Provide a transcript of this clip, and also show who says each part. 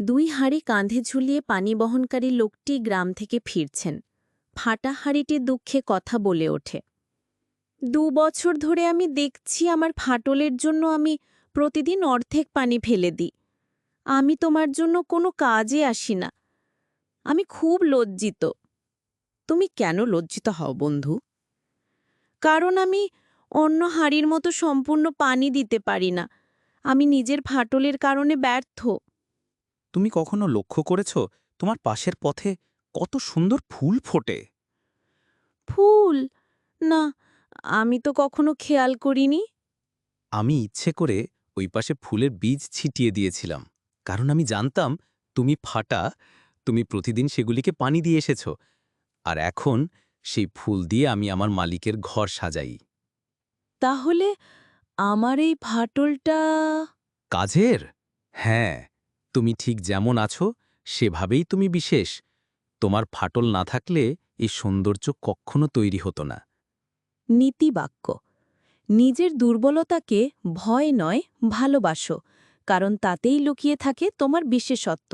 Speaker 1: 2 হাঁড়ি কাঁধে ঝুলিয়ে পানি বহনকারী লোকটি গ্রাম থেকে ফিরছেন। ফাটা হাঁড়িটি দুঃখে কথা বলে ওঠে। 2 বছর ধরে আমি দেখছি আমার ফাটলের জন্য আমি প্রতিদিন অর্ধেক পানি ফেলে দিই। আমি তোমার জন্য কোনো কাজে আসি না। আমি খুব লজ্জিত।
Speaker 2: তুমি কেন লজ্জিত হও বন্ধু?
Speaker 1: কারণ আমি অন্য হাঁড়ির মতো সম্পূর্ণ পানি দিতে পারি না। আমি নিজের ফাটলের কারণে ব্যর্থ।
Speaker 3: তুমি কখনো লক্ষ্য করেছ তোমার পাশের পথে কত সুন্দর ফুল ফোটে?
Speaker 1: ফুল? না, আমি তো কখনো খেয়াল করিনি।
Speaker 3: আমি ইচ্ছে করে ওই পাশে ফুলের বীজ ছিটিয়ে দিয়েছিলাম, কারণ আমি জানতাম তুমি প্রতিদিন সেগুলিকে পানি দিয়ে এসেছ। আর এখন সেই ফুল দিয়ে আমি আমার মালিকের ঘর সাজাই।
Speaker 1: তাহলে আমার এই ফাটলটা...
Speaker 3: কাজের? হ্যাঁ, তুমি ঠিক যেমন আছো সেভাবেই তুমি বিশেষ। তোমার ফাটল না থাকলে এই সৌন্দর্য কখনো তৈরি হতো না।
Speaker 1: নীতিবাক্য। নিজের দুর্বলতাকে ভয় নয়, ভালোবাসো, কারণ তাতেই লুকিয়ে থাকে তোমার বিশেষত্ব।